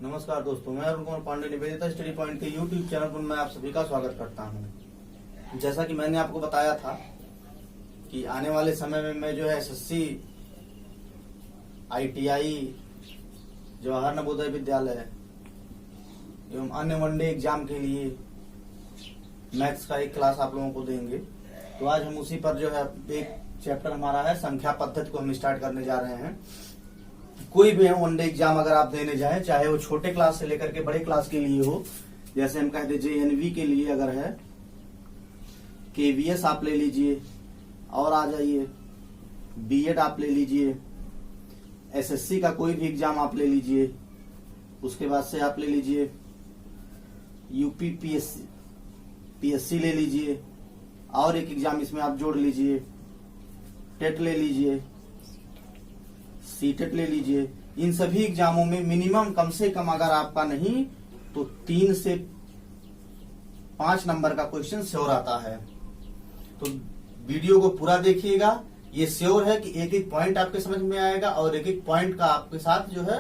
नमस्कार दोस्तों, मैं अरुण कुमार पांडे निवेदिता स्टडी पॉइंट के यूट्यूब चैनल पर मैं आप सभी का स्वागत करता हूं। जैसा कि मैंने आपको बताया था कि आने वाले समय में मैं जो है एसएससी, आईटीआई, जवाहर नवोदय विद्यालय एवं अन्य वनडे एग्जाम के लिए मैथ्स का एक क्लास आप लोगों को देंगे। तो आज हम उसी पर जो है एक चैप्टर हमारा है संख्या पद्धति को हम स्टार्ट करने जा रहे हैं। कोई भी वनडे एग्जाम अगर आप देने जाएं, चाहे वो छोटे क्लास से लेकर के बड़े क्लास के लिए हो, जैसे हम कहते जेएनवी के लिए अगर है, केवीएस आप ले लीजिए और आ जाइए, बीएड आप ले लीजिए, एसएससी का कोई भी एग्जाम आप ले लीजिए, उसके बाद से आप ले लीजिए यूपी पीएससी ले लीजिए, और एक एग्जाम इसमें आप जोड़ लीजिए, टेट ले लीजिए, सीटेट ले लीजिए। इन सभी एग्जामों में मिनिमम कम से कम अगर आपका नहीं तो 3 से 5 नंबर का क्वेश्चन श्योर आता है। तो वीडियो को पूरा देखिएगा, ये श्योर है कि एक एक पॉइंट आपके समझ में आएगा और एक एक पॉइंट का आपके साथ जो है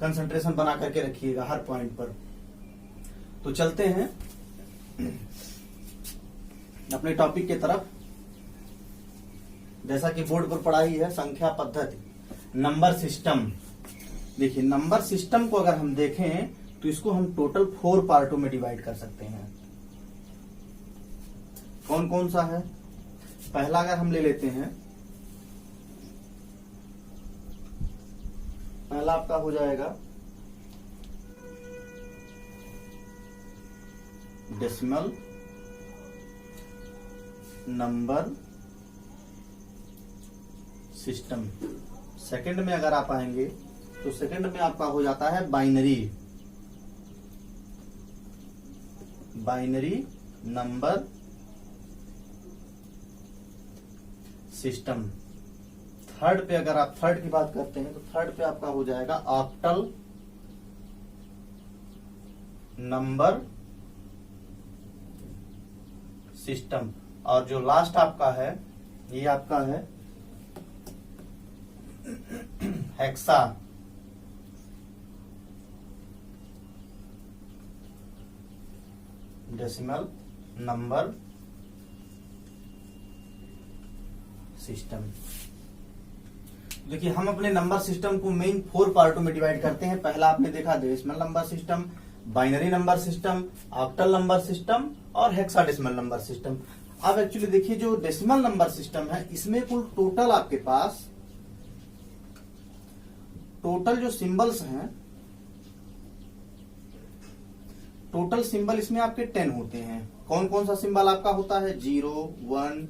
कंसंट्रेशन बना करके रखिएगा हर पॉइंट पर। तो चलते हैं अपने टॉपिक की तरफ। जैसा कि बोर्ड पर पढ़ाई है संख्या पद्धति, नंबर सिस्टम। देखिए, नंबर सिस्टम को अगर हम देखें तो इसको हम टोटल 4 पार्टों में डिवाइड कर सकते हैं। कौन कौन सा है? पहला अगर हम ले लेते हैं, पहला आपका हो जाएगा डेसिमल नंबर सिस्टम। सेकंड में अगर आप आएंगे तो सेकंड में आपका हो जाता है बाइनरी नंबर सिस्टम। थर्ड पे अगर आप थर्ड की बात करते हैं तो थर्ड पे आपका हो जाएगा ऑक्टल नंबर सिस्टम। और जो लास्ट आपका है ये आपका है हेक्सा डेसिमल नंबर सिस्टम। देखिए, हम अपने नंबर सिस्टम को मेन 4 पार्टों में डिवाइड करते हैं। पहला आपने देखा decimal number system, binary number system, octal number system और हेक्साडेसिमल नंबर सिस्टम। अब एक्चुअली देखिए, जो डेसिमल नंबर सिस्टम है इसमें कुल टोटल आपके पास टोटल जो सिंबल्स हैं, टोटल सिंबल इसमें आपके 10 होते हैं। कौन कौन सा सिंबल आपका होता है? 0, 1,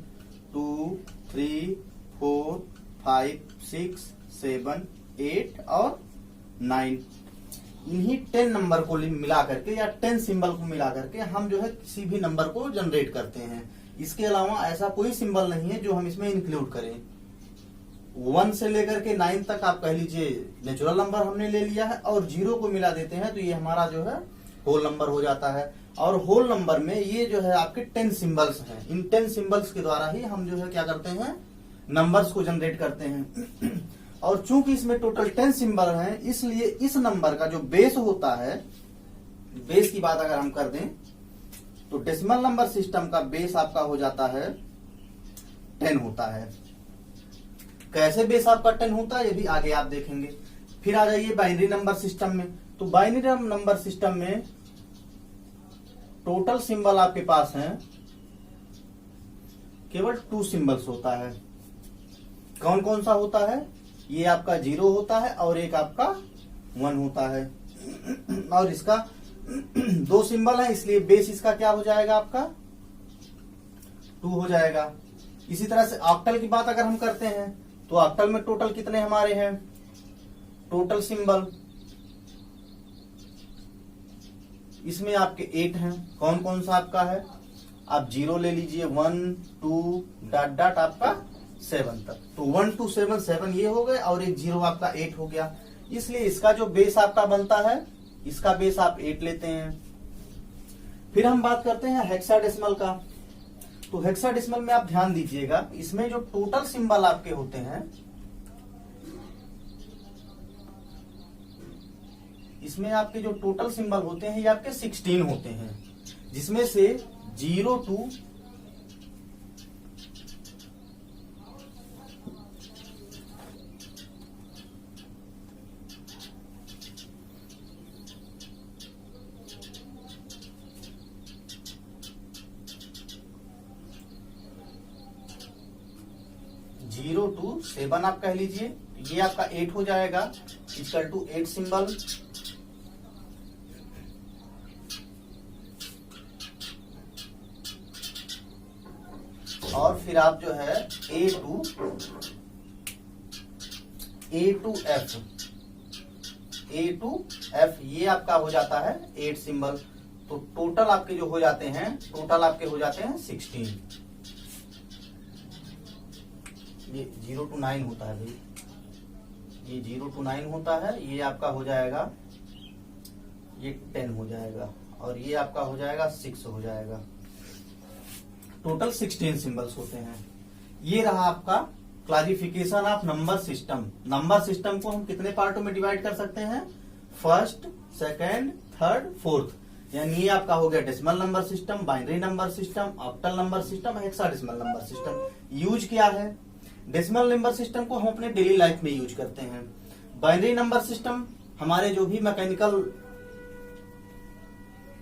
2, 3, 4, 5, 6, 7, 8 और 9। इन्हीं 10 नंबर को मिला करके या 10 सिंबल को मिला करके हम जो है किसी भी नंबर को जनरेट करते हैं। इसके अलावा ऐसा कोई सिंबल नहीं है जो हम इसमें इंक्लूड करें। 1 से लेकर के 9 तक आप कह लीजिए नेचुरल नंबर हमने ले लिया है, और 0 को मिला देते हैं तो ये हमारा जो है होल नंबर हो जाता है। और होल नंबर में ये जो है आपके 10 सिंबल्स हैं। इन 10 सिंबल्स के द्वारा ही हम जो है क्या करते हैं, नंबर्स को जनरेट करते हैं। और चूंकि इसमें टोटल 10 सिंबल हैं, इसलिए इस नंबर का जो बेस होता है, बेस की बात अगर हम कर दें तो डेसिमल नंबर सिस्टम का बेस आपका हो जाता है 10 होता है। कैसे बेस आपका 10 होता है ये भी आगे आप देखेंगे। फिर आ जाइए बाइनरी नंबर सिस्टम में। तो बाइनरी नंबर सिस्टम में टोटल सिंबल आपके पास हैं केवल 2 सिंबल्स होता है। कौन कौन सा होता है? ये आपका 0 होता है और एक आपका 1 होता है। और इसका 2 सिंबल है, इसलिए बेस इसका क्या हो जाएगा? आपका 2 हो जाएगा। इसी तरह से ऑक्टल की बात अगर हम करते हैं तो ऑक्टल में टोटल कितने हमारे हैं? टोटल सिंबल इसमें आपके 8 हैं। कौन कौन सा आपका है? आप 0 ले लीजिए, 1, 2 डॉट डॉट आपका 7 तक। तो 1 2 7 7 ये हो गए और एक 0 आपका 8 हो गया। इसलिए इसका जो बेस आपका बनता है, इसका बेस आप 8 लेते हैं। फिर हम बात करते हैं हेक्साडेसिमल का। तो हेक्साडेसिमल में आप ध्यान दीजिएगा, इसमें जो टोटल सिंबल आपके होते हैं इसमें आपके जो टोटल सिंबल होते हैं ये आपके 16 होते हैं, जिसमें से 0 to 7 आप कह लीजिए, ये आपका 8 हो जाएगा, इक्वल टू 8 सिंबल। और फिर आप जो है A to F ये आपका हो जाता है 8 सिंबल। तो टोटल आपके जो हो जाते हैं, टोटल आपके हो जाते हैं 16। ये 0 to 9 होता है भाई, ये 0 to 9 होता है, ये आपका हो जाएगा, ये 10 हो जाएगा, और ये आपका हो जाएगा 6 हो जाएगा। टोटल 16 सिंबल्स होते हैं। ये रहा आपका classification of number system. Number system को हम कितने पार्टों में डिवाइड कर सकते हैं? First, second, third, fourth. यानी ये आपका हो गया decimal number system, binary number system, octal number system, hexadecimal number system. Use क्या है? डेसिमल नंबर सिस्टम को हम अपने डेली लाइफ में यूज करते हैं। बाइनरी नंबर सिस्टम हमारे जो भी मैकेनिकल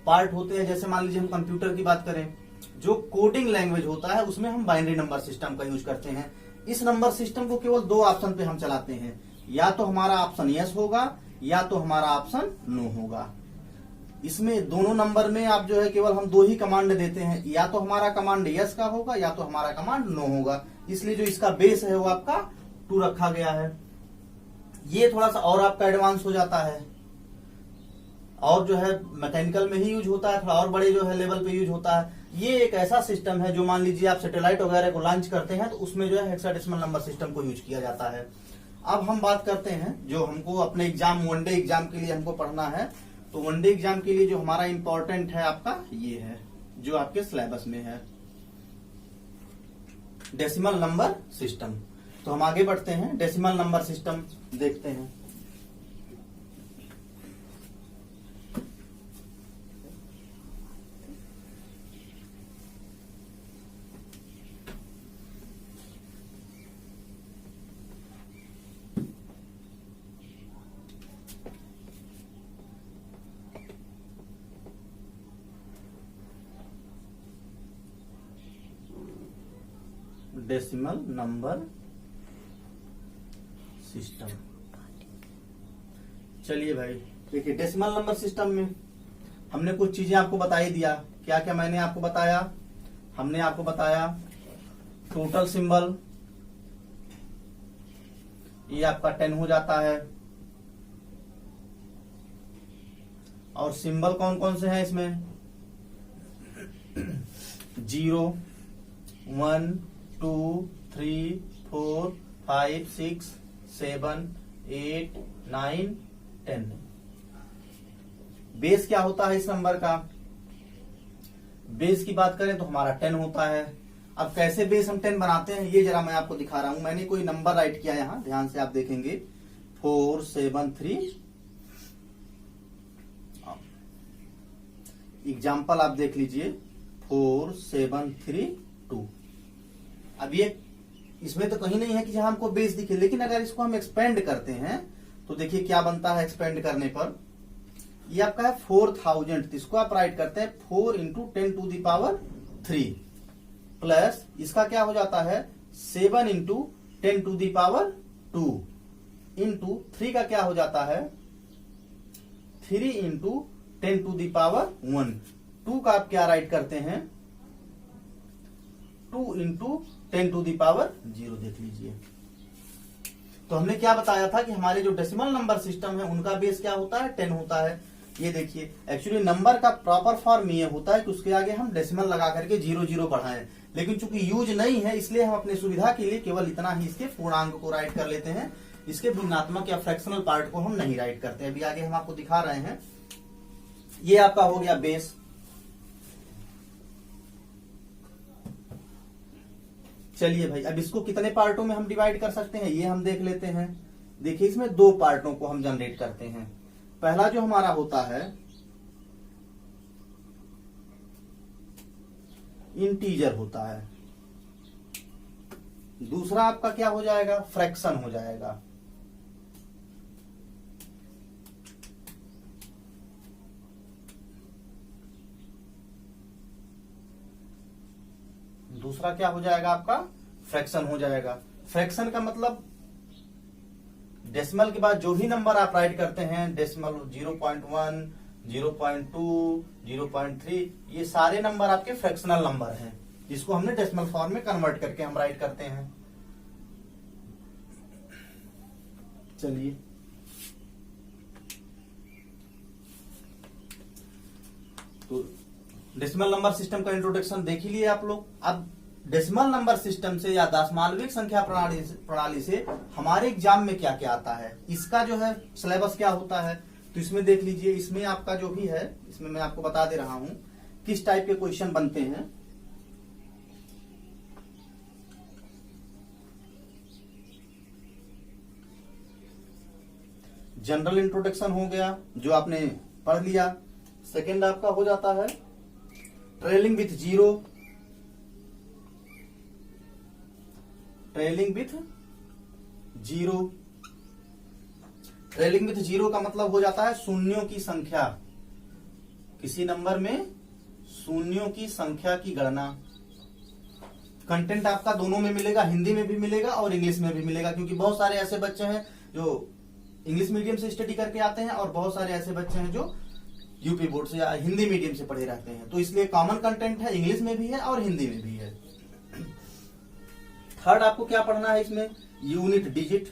पार्ट होते हैं, जैसे मान लीजिए हम कंप्यूटर की बात करें, जो कोडिंग लैंग्वेज होता है उसमें हम बाइनरी नंबर सिस्टम का यूज करते हैं। इस नंबर सिस्टम को केवल 2 ऑप्शन पे हम चलाते हैं, या तो हमारा ऑप्शन यस होगा या तो हमारा ऑप्शन नो होगा। इसमें दोनों नंबर में आप जो है केवल हम 2 ही कमांड देते हैं, या तो हमारा कमांड यस का होगा या तो हमारा कमांड नो होगा। इसलिए जो इसका बेस है वो आपका 2 रखा गया है। ये थोड़ा सा और आपका एडवांस हो जाता है, और जो है मैकेनिकल में ही यूज होता है, थोड़ा और बड़े जो है लेवल पे यूज होता है। ये एक ऐसा सिस्टम है जो मान लीजिए आप सैटेलाइट वगैरह को लॉन्च करते हैं तो उसमें जो है हेक्साडेसिमल नंबर सिस्टम को यूज किया जाता है। अब हम बात करते हैं जो हमको अपने एग्जाम, वनडे एग्जाम के लिए हमको पढ़ना है, तो वनडे एग्जाम के लिए जो हमारा इंपॉर्टेंट है आपका ये है, जो आपके सिलेबस में है, डेसिमल नंबर सिस्टम। तो हम आगे बढ़ते हैं, डेसिमल नंबर सिस्टम देखते हैं। Decimal number system. चलिए भाई देखिए, डेसिमल नंबर सिस्टम में हमने कुछ चीजें आपको बता ही दिया। क्या क्या मैंने आपको बताया? हमने आपको बताया टोटल सिंबल, ये आपका 10 हो जाता है। और सिंबल कौन कौन से हैं इसमें? 0, 1, 2, 3, 4, 5, 6, 7, 8, 9, 10। बेस क्या होता है इस नंबर का? बेस की बात करें तो हमारा 10 होता है। अब कैसे बेस हम 10 बनाते हैं ये जरा मैं आपको दिखा रहा हूं। मैंने कोई नंबर राइट किया यहां, ध्यान से आप देखेंगे, 4, 7, 3। एग्जाम्पल आप देख लीजिए, 4, 7, 3, 2। अब ये इसमें तो कहीं नहीं है कि जहां हमको बेस दिखे, लेकिन अगर इसको हम एक्सपेंड करते हैं तो देखिए क्या बनता है एक्सपेंड करने पर। ये आपका है 4000, इसको आप राइट करते हैं 4 × 10⁻³ प्लस इसका क्या हो जाता है 7 × 10⁻² इंटू 3 का क्या हो जाता है 3 × 10⁻1। 2 का आप क्या राइट करते हैं 2 × 10⁻0 देख लीजिए। तो हमने क्या बताया था कि हमारे जो डेसिमल नंबर सिस्टम है उनका बेस क्या होता है 10 होता है। ये देखिए एक्चुअली नंबर का प्रॉपर फॉर्म ये होता है कि उसके आगे हम डेसिमल लगा करके 0 बढ़ाएं, लेकिन चूंकि यूज नहीं है इसलिए हम अपने सुविधा के लिए केवल इतना ही इसके पूर्णांक को राइट कर लेते हैं, इसके भिन्नात्मक या फ्रैक्शनल पार्ट को हम नहीं राइट करते। अभी आगे हम आपको दिखा रहे हैं। ये आपका हो गया बेस। चलिए भाई अब इसको कितने पार्टों में हम डिवाइड कर सकते हैं ये हम देख लेते हैं। देखिए इसमें 2 पार्टों को हम जनरेट करते हैं। पहला जो हमारा होता है इंटीजर होता है, दूसरा आपका क्या हो जाएगा, फ्रैक्शन हो जाएगा। दूसरा क्या हो जाएगा आपका, फ्रैक्शन हो जाएगा। फ्रैक्शन का मतलब डेसिमल के बाद जो भी नंबर आप राइट करते हैं, डेसिमल 0.1, 0.2, 0.3, ये सारे नंबर आपके फ्रैक्शनल नंबर हैं, जिसको हमने डेसिमल फॉर्म में कन्वर्ट करके हम राइट करते हैं। चलिए तो डेसिमल नंबर सिस्टम का इंट्रोडक्शन देख ही लिए आप लोग। अब डेसिमल नंबर सिस्टम से या दशमालविक संख्या प्रणाली से हमारे एग्जाम में क्या क्या आता है, इसका जो है सिलेबस क्या होता है, तो इसमें देख लीजिए। इसमें आपका जो भी है, इसमें मैं आपको बता दे रहा हूं किस टाइप के क्वेश्चन बनते हैं। जनरल इंट्रोडक्शन हो गया जो आपने पढ़ लिया। सेकेंड आपका हो जाता है trailing with zero. Trailing with zero, trailing with zero का मतलब हो जाता है शून्यों की संख्या, किसी नंबर में शून्यों की संख्या की गणना। कंटेंट आपका दोनों में मिलेगा, हिंदी में भी मिलेगा और इंग्लिश में भी मिलेगा, क्योंकि बहुत सारे ऐसे बच्चे हैं जो इंग्लिश मीडियम से स्टडी करके आते हैं और बहुत सारे ऐसे बच्चे हैं जो यूपी बोर्ड से या हिंदी मीडियम से पढ़े रहते हैं। तो इसलिए कॉमन कंटेंट है, इंग्लिश में भी है और हिंदी में भी है। थर्ड आपको क्या पढ़ना है इसमें, unit digit.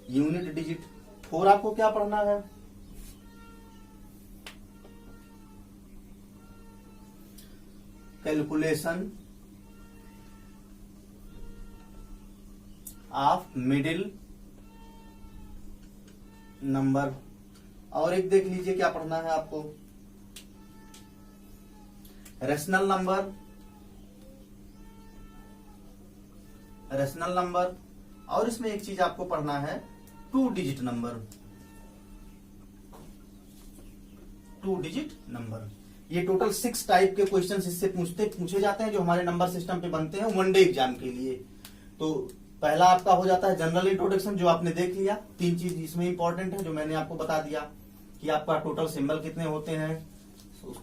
Unit digit. Four आपको क्या पढ़ना है, कैलकुलेशन ऑफ मिडिल नंबर। और एक देख लीजिए क्या पढ़ना है आपको, रेशनल नंबर। Rational number. और इसमें एक चीज आपको पढ़ना है, 2 डिजिट नंबर। 2 digit number. ये टोटल 6 टाइप के क्वेश्चंस इससे पूछे जाते हैं जो हमारे नंबर सिस्टम पे बनते हैं वनडे एग्जाम के लिए। तो पहला आपका हो जाता है जनरल इंट्रोडक्शन, जो आपने देख लिया। 3 चीज इसमें इंपॉर्टेंट है जो मैंने आपको बता दिया कि आपका टोटल सिंबल कितने होते हैं,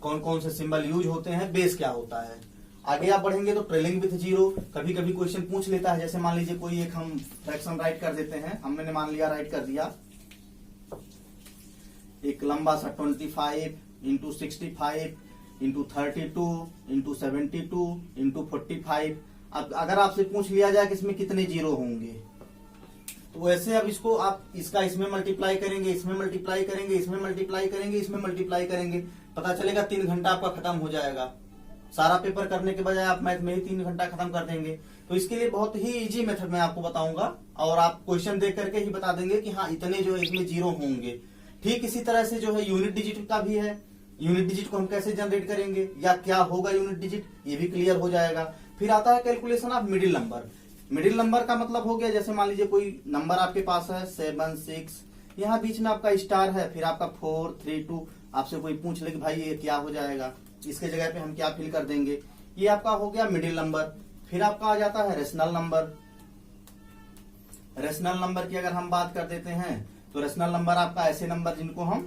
कौन कौन से सिंबल यूज होते हैं, बेस क्या होता है। आगे आप बढ़ेंगे तो ट्रेलिंग विथ जीरो। कभी कभी क्वेश्चन पूछ लेता है, जैसे मान लीजिए कोई एक हम फ्रैक्शन राइट कर देते हैं, हमने मान लिया राइट कर दिया एक लंबा सा 25 इंटू 65 इंटू 32 इंटू 72 इंटू 45। अब अगर आपसे पूछ लिया जाए कि इसमें कितने जीरो होंगे, तो वैसे अब इसको आप इसका इसमें मल्टीप्लाई करेंगे, इसमें मल्टीप्लाई करेंगे, इसमें मल्टीप्लाई करेंगे, इसमें मल्टीप्लाई करेंगे, पता चलेगा 3 घंटा आपका खत्म हो जाएगा। सारा पेपर करने के बजाय आप मैथ में ही 3 घंटा खत्म कर देंगे। तो इसके लिए बहुत ही इजी मेथड मैं आपको बताऊंगा और आप क्वेश्चन देख करके ही बता देंगे कि हाँ इतने जो है इसमें जीरो होंगे। ठीक इसी तरह से जो है यूनिट डिजिट का भी है। यूनिट डिजिट को हम कैसे जनरेट करेंगे या क्या होगा यूनिट डिजिट, ये भी क्लियर हो जाएगा। फिर आता है calculation of middle number. Middle number का मतलब हो गया, जैसे मान लीजिए कोई नंबर आपके पास है 7, 6, यहाँ बीच में आपका स्टार है, फिर आपका 4, 3, 2। आपसे कोई पूछ ले कि भाई ये क्या हो जाएगा, इसके जगह पे हम क्या फिल कर देंगे, ये आपका हो गया मिडिल नंबर। फिर आपका आ जाता है रेशनल नंबर। रेशनल नंबर की अगर हम बात कर देते हैं तो रेशनल नंबर आपका ऐसे नंबर जिनको हम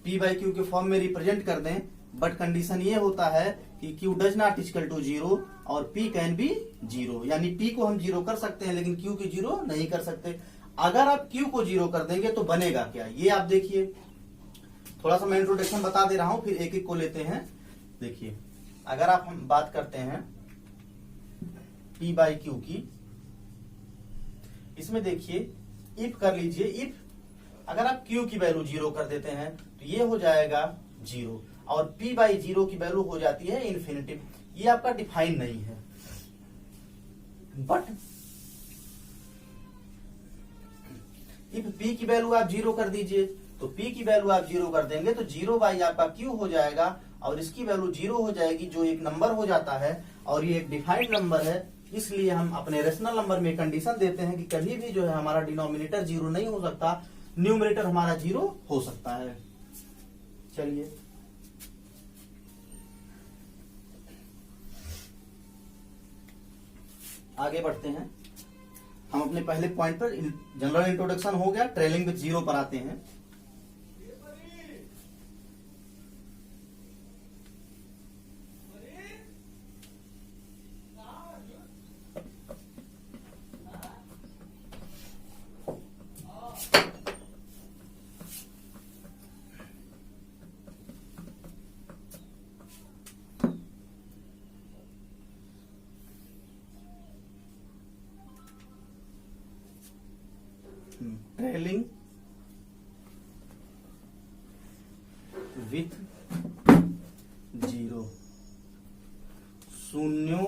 p/q के फॉर्म में रिप्रेजेंट कर दें, बट कंडीशन ये होता है कि q does not equal to 0 और p कैन बी 0, यानी p को हम 0 कर सकते हैं लेकिन q की 0 नहीं कर सकते। अगर आप q को 0 कर देंगे तो बनेगा क्या, ये आप देखिए। थोड़ा सा मैं इंट्रोडक्शन बता दे रहा हूं, फिर एक एक को लेते हैं। देखिए अगर आप हम बात करते हैं p/q की, इसमें देखिए इफ कर लीजिए। इफ अगर आप q की वैल्यू 0 कर देते हैं तो ये हो जाएगा 0 और p/0 की वैल्यू हो जाती है इन्फिनिटी। ये आपका डिफाइन नहीं है, बट इफ p की वैल्यू आप 0 कर दीजिए तो p की वैल्यू आप 0 कर देंगे तो 0/, आपका q हो जाएगा और इसकी वैल्यू 0 हो जाएगी, जो एक नंबर हो जाता है और ये एक डिफाइंड नंबर है। इसलिए हम अपने रेशनल नंबर में कंडीशन देते हैं कि कभी भी जो है हमारा डिनोमिनेटर 0 नहीं हो सकता, न्यूमरेटर हमारा 0 हो सकता है। चलिए आगे बढ़ते हैं। हम अपने पहले पॉइंट पर जनरल इंट्रोडक्शन हो गया, ट्रेलिंग विथ 0 पर आते हैं। ट्रेलिंग विथ 0, शून्यों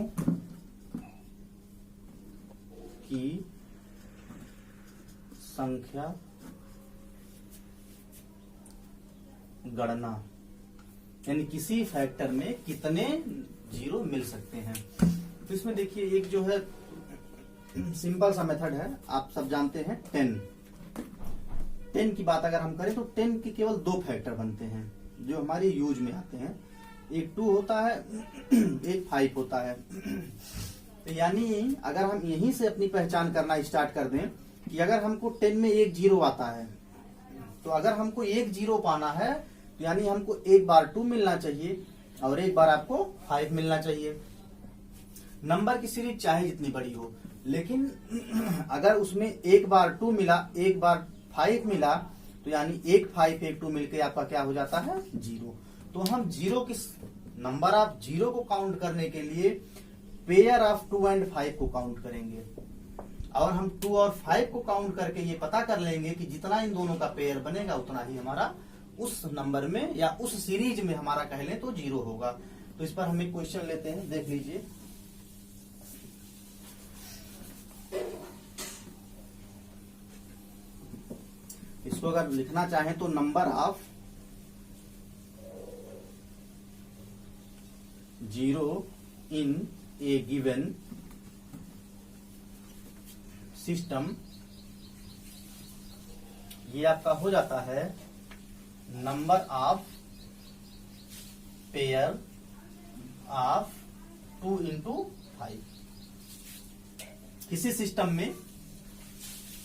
की संख्या गणना, यानी किसी फैक्टर में कितने 0 मिल सकते हैं। तो इसमें देखिए एक जो है सिंपल सा मेथड है, आप सब जानते हैं 10 की बात अगर हम करें तो 10 के केवल 2 फैक्टर बनते हैं जो हमारे यूज में आते हैं, एक 2 होता है, एक 5 होता है। तो यानी अगर हम यहीं से अपनी पहचान करना स्टार्ट कर दें कि अगर हमको 10 में एक 0 आता है, तो अगर हमको एक 0 पाना है तो यानी हमको एक बार 2 मिलना चाहिए और एक बार आपको 5 मिलना चाहिए। नंबर की सीरीज चाहे जितनी बड़ी हो, लेकिन अगर उसमें एक बार 2 मिला, एक बार 5 मिला, तो यानी एक 5 एक 2 मिलकर आपका क्या हो जाता है 0। तो हम 0 किस नंबर ऑफ 0 को काउंट करने के लिए पेयर ऑफ 2 एंड 5 को काउंट करेंगे, और हम 2 और 5 को काउंट करके ये पता कर लेंगे कि जितना इन दोनों का पेयर बनेगा उतना ही हमारा उस नंबर में या उस सीरीज में हमारा कह लें तो 0 होगा। तो इस पर हम एक क्वेश्चन लेते हैं, देख लीजिए। इसको अगर लिखना चाहें तो number of 0 in A given system, ये आपका हो जाता है number of pair of 2 into 5। किसी सिस्टम में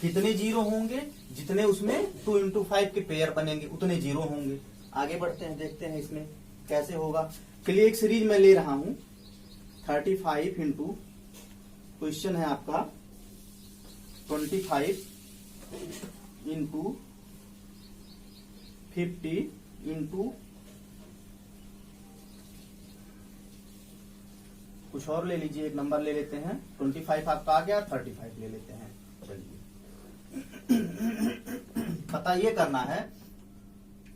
कितने 0 होंगे, जितने उसमें 2 into 5 के पेयर बनेंगे उतने 0 होंगे। आगे बढ़ते हैं, देखते हैं इसमें कैसे होगा। चलिए एक सीरीज में ले रहा हूं 35 इंटू, क्वेश्चन है आपका 25 इंटू 50 इंटू कुछ और ले लीजिए, एक नंबर ले लेते हैं। 25 आपका आ गया, 35 ले लेते हैं। चलिए पता ये करना है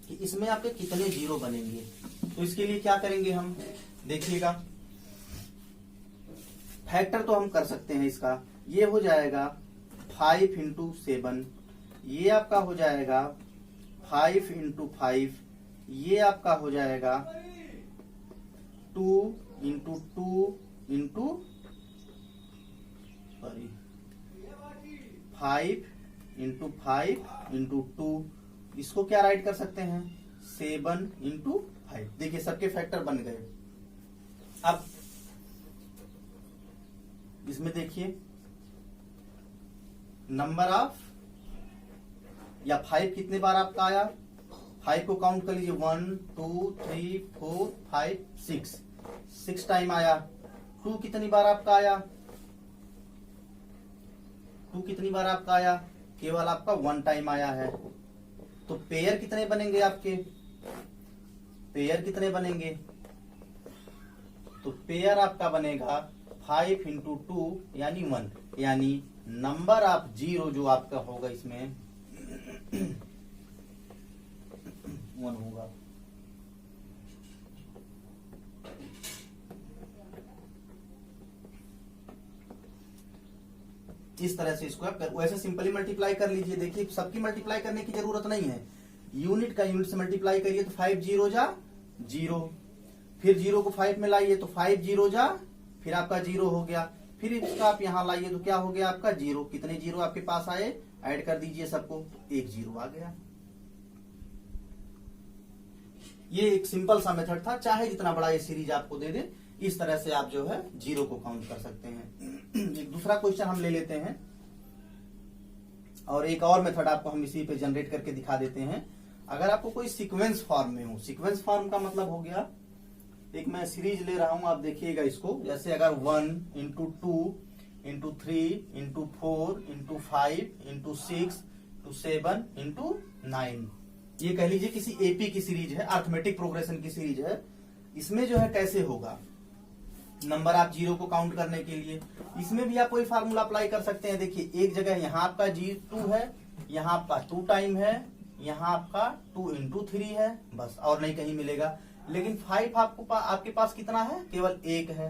कि इसमें आपके कितने 0 बनेंगे। तो इसके लिए क्या करेंगे हम, देखिएगा। फैक्टर तो हम कर सकते हैं इसका, ये हो जाएगा 5 इंटू 7, ये आपका हो जाएगा 5 इंटू 5, ये आपका हो जाएगा 2 इंटू 2 इंटू 5 इंटू 5 इंटू 2, इसको क्या राइट कर सकते हैं 7 इंटू 5। देखिए सबके फैक्टर बन गए। अब इसमें देखिए नंबर ऑफ या 5 कितने बार आपका आया, 5 को काउंट कर लीजिए 1 2 3 4 5 6 टाइम आया। 2 कितनी बार आपका आया, 2 कितनी बार आपका आया, केवल आपका 1 टाइम आया है। तो पेयर कितने बनेंगे आपके, पेयर कितने बनेंगे, तो पेयर आपका बनेगा 5 इंटू 2 यानी 1, यानी नंबर ऑफ 0 जो आपका होगा इसमें 1 होगा। इस तरह से इसको आप वैसे सिंपली मल्टीप्लाई कर लीजिए। देखिए सबकी मल्टीप्लाई करने की जरूरत नहीं है, यूनिट का यूनिट से मल्टीप्लाई करिए तो 5 0 जा 0, फिर 0 को 5 में लाइए तो 5 0 जा, फिर आपका 0 हो गया, फिर इसका आप यहाँ लाइए तो क्या हो गया आपका 0। कितने 0 आपके पास आए, ऐड कर दीजिए सबको, 1 0 आ गया। ये एक सिंपल सा मेथड था, चाहे जितना बड़ा ये सीरीज आपको दे दे, इस तरह से आप जो है 0 को काउंट कर सकते हैं। एक दूसरा क्वेश्चन हम ले लेते हैं और एक और मेथड आपको हम इसी पे जनरेट करके दिखा देते हैं। अगर आपको कोई सीक्वेंस फॉर्म में हो, सीक्वेंस फॉर्म का मतलब हो गया, एक मैं सीरीज ले रहा हूं, आप देखिएगा इसको, जैसे अगर 1 into 2 into 3 into 4 into 5 into 6 to 7 into 9, ये कह लीजिए किसी एपी की सीरीज है, अर्थमेटिक प्रोग्रेशन की सीरीज है। इसमें जो है कैसे होगा, नंबर आप 0 को काउंट करने के लिए इसमें भी आप कोई फार्मूला अप्लाई कर सकते हैं। देखिए एक जगह यहाँ आपका 2 है, यहाँ आपका 2 टाइम है, यहाँ आपका 2 इंटू 3 है, बस और नहीं कहीं मिलेगा। लेकिन 5 आपके पास कितना है, केवल 1 है,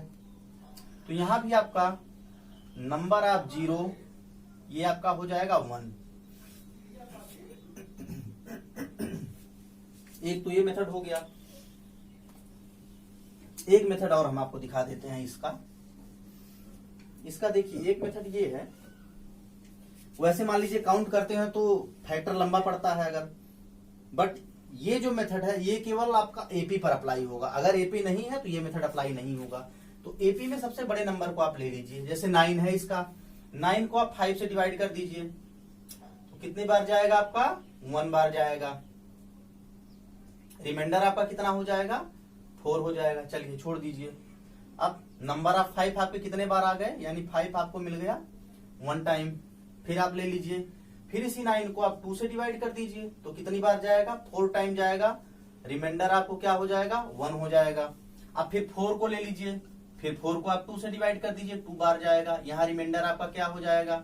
तो यहाँ भी आपका नंबर आप 0, ये आपका हो जाएगा 1। एक तो ये मेथड हो गया। एक मेथड और हम आपको दिखा देते हैं इसका देखिए, एक मेथड ये है, वैसे मान लीजिए काउंट करते हैं तो फैक्टर लंबा पड़ता है अगर, बट ये जो मेथड है ये केवल आपका एपी पर अप्लाई होगा। अगर एपी नहीं है तो ये मेथड अप्लाई नहीं होगा। तो एपी में सबसे बड़े नंबर को आप ले लीजिए, जैसे 9 है इसका, 9 को आप 5 से डिवाइड कर दीजिए तो कितनी बार जाएगा आपका, 1 बार जाएगा। रिमाइंडर आपका कितना हो जाएगा, 4 हो जाएगा। चलिए छोड़ दीजिए। अब नंबर ऑफ 5 आपके कितने बार आ गए, यानी 5 आपको मिल गया 1 टाइम। फिर आप ले लीजिए, फिर इसी 9 को आप 2 से डिवाइड कर दीजिए तो कितनी बार जाएगा, 4 टाइम जाएगा। रिमाइंडर आपको क्या हो जाएगा, 1 हो जाएगा। अब फिर 4 को ले लीजिए, फिर 4 को आप 2 से डिवाइड कर दीजिए, 2 बार जाएगा। यहाँ रिमाइंडर आपका क्या हो जाएगा,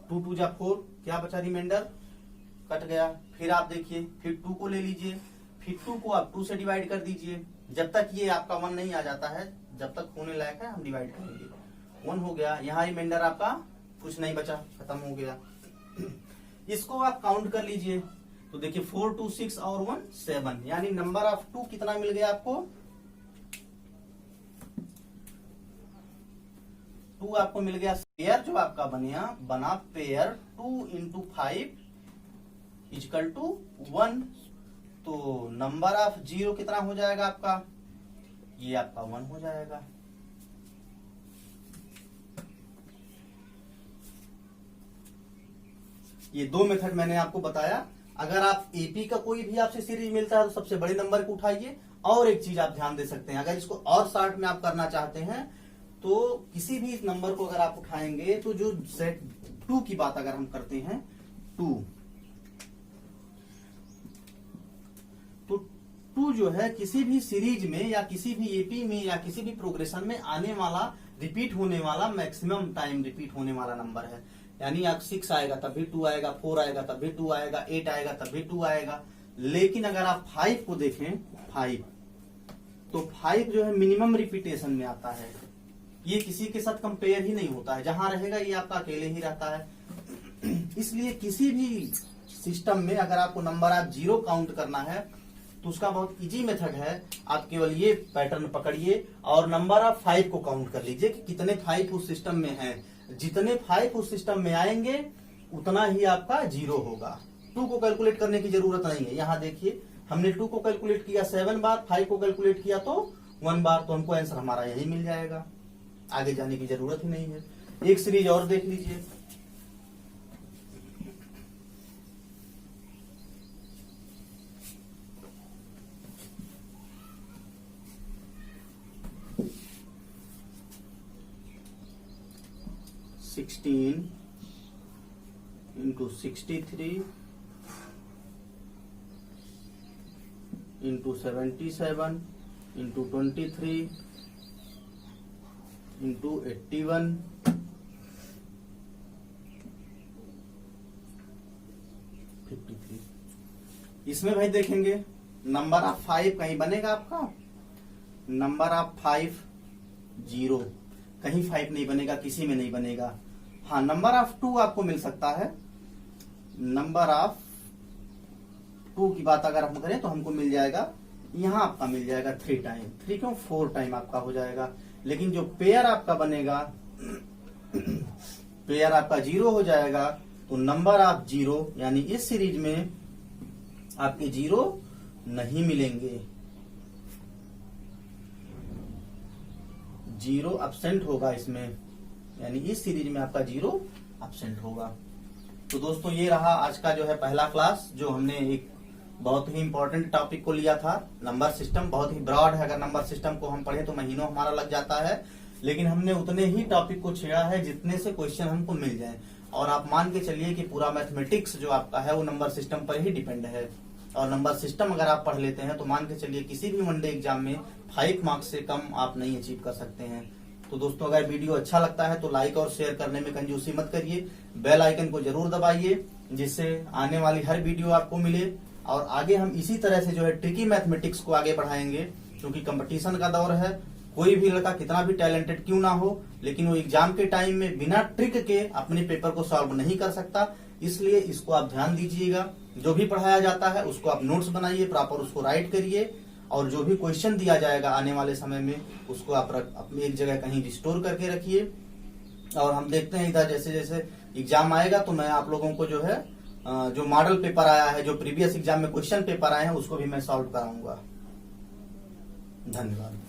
2 2 जा 4, क्या बचा, रिमाइंडर कट गया। फिर आप देखिए, फिर 2 को ले लीजिए, फिर 2 को आप 2 से डिवाइड कर दीजिए, जब तक ये आपका 1 नहीं आ जाता है, जब तक होने लायक है हम डिवाइड करेंगे। 1 हो गया, यहाँ रिमाइंडर आपका कुछ नहीं बचा, खत्म हो गया। इसको आप काउंट कर लीजिए तो देखिए 4 2 6 और 1 7, यानी नंबर ऑफ 2 कितना मिल गया आपको, 2 आपको मिल गया। पेयर जो आपका बना पेयर 2 इंटू 5 इजकल टू 1, तो नंबर ऑफ 0 कितना हो जाएगा आपका, ये आपका 1 हो जाएगा। ये 2 मेथड मैंने आपको बताया। अगर आप एपी का कोई भी आपसे सीरीज मिलता है तो सबसे बड़े नंबर को उठाइए। और एक चीज आप ध्यान दे सकते हैं, अगर इसको और शॉर्ट में आप करना चाहते हैं तो किसी भी नंबर को अगर आप उठाएंगे तो जो सेट 2 की बात अगर हम करते हैं, 2 जो है किसी भी सीरीज में या किसी भी एपी में या किसी भी प्रोग्रेशन में आने वाला, रिपीट होने वाला, मैक्सिमम टाइम रिपीट होने वाला नंबर है। यानी आप 6 आएगा तब भी 2 आएगा, 4 आएगा तब भी 2 आएगा, 8 आएगा तब भी 2 आएगा। लेकिन अगर आप 5 को देखें, 5 तो 5 जो है मिनिमम रिपीटेशन में आता है। ये किसी के साथ कंपेयर ही नहीं होता है, जहां रहेगा ये आपका अकेले ही रहता है। इसलिए किसी भी सिस्टम में अगर आपको नंबर ऑफ 0 काउंट करना है तो उसका बहुत इजी मेथड है। आप केवल ये पैटर्न पकड़िए और नंबर ऑफ 5 को काउंट कर लीजिए कि कितने 5 उस सिस्टम में हैं। जितने 5 उस सिस्टम में आएंगे उतना ही आपका 0 होगा। 2 को कैलकुलेट करने की जरूरत नहीं है। यहाँ देखिए, हमने 2 को कैलकुलेट किया 7 बार, 5 को कैलकुलेट किया तो 1 बार, तो हमको आंसर हमारा यही मिल जाएगा। आगे जाने की जरूरत ही नहीं है। एक सीरीज और देख लीजिए, (16 into 63 into 77 into 23 into 81 53। इसमें भाई देखेंगे नंबर ऑफ 5 कहीं बनेगा आपका, नंबर ऑफ 5 0, कहीं 5 नहीं बनेगा, किसी में नहीं बनेगा। हाँ, नंबर ऑफ 2 आपको मिल सकता है। नंबर ऑफ 2 की बात अगर हम करें तो हमको मिल जाएगा, यहां आपका मिल जाएगा 3 टाइम, 3 क्यों 4 टाइम आपका हो जाएगा। लेकिन जो पेयर आपका बनेगा पेयर आपका 0 हो जाएगा, तो नंबर ऑफ 0 यानी इस सीरीज में आपके 0 नहीं मिलेंगे, 0 एब्सेंट होगा इसमें, यानी इस सीरीज में आपका 0 एब्सेंट होगा। तो दोस्तों ये रहा आज का जो है पहला क्लास, जो हमने एक बहुत ही इंपॉर्टेंट टॉपिक को लिया था, नंबर सिस्टम। बहुत ही ब्रॉड है, अगर नंबर सिस्टम को हम पढ़े तो महीनों हमारा लग जाता है, लेकिन हमने उतने ही टॉपिक को छेड़ा है जितने से क्वेश्चन हमको मिल जाए। और आप मान के चलिए कि पूरा मैथमेटिक्स जो आपका है वो नंबर सिस्टम पर ही डिपेंड है, और नंबर सिस्टम अगर आप पढ़ लेते हैं तो मान के चलिए किसी भी वनडे एग्जाम में 5 मार्क्स से कम आप नहीं अचीव कर सकते हैं। तो दोस्तों अगर वीडियो अच्छा लगता है तो लाइक और शेयर करने में कंजूसी मत करिए, बेल आइकन को जरूर दबाइए, जिससे आने वाली हर वीडियो आपको मिले। और आगे हम इसी तरह से जो है ट्रिकी मैथमेटिक्स को आगे बढ़ाएंगे, क्योंकि कंपटीशन का दौर है। कोई भी लड़का कितना भी टैलेंटेड क्यों ना हो, लेकिन वो एग्जाम के टाइम में बिना ट्रिक के अपने पेपर को सॉल्व नहीं कर सकता। इसलिए इसको आप ध्यान दीजिएगा, जो भी पढ़ाया जाता है उसको आप नोट्स बनाइए, प्रॉपर उसको राइट करिए, और जो भी क्वेश्चन दिया जाएगा आने वाले समय में उसको आप अपनी एक जगह कहीं स्टोर करके रखिए। और हम देखते हैं इधर जैसे जैसे एग्जाम आएगा तो मैं आप लोगों को जो है जो मॉडल पेपर आया है, जो प्रीवियस एग्जाम में क्वेश्चन पेपर आए हैं, उसको भी मैं सॉल्व कराऊंगा। धन्यवाद।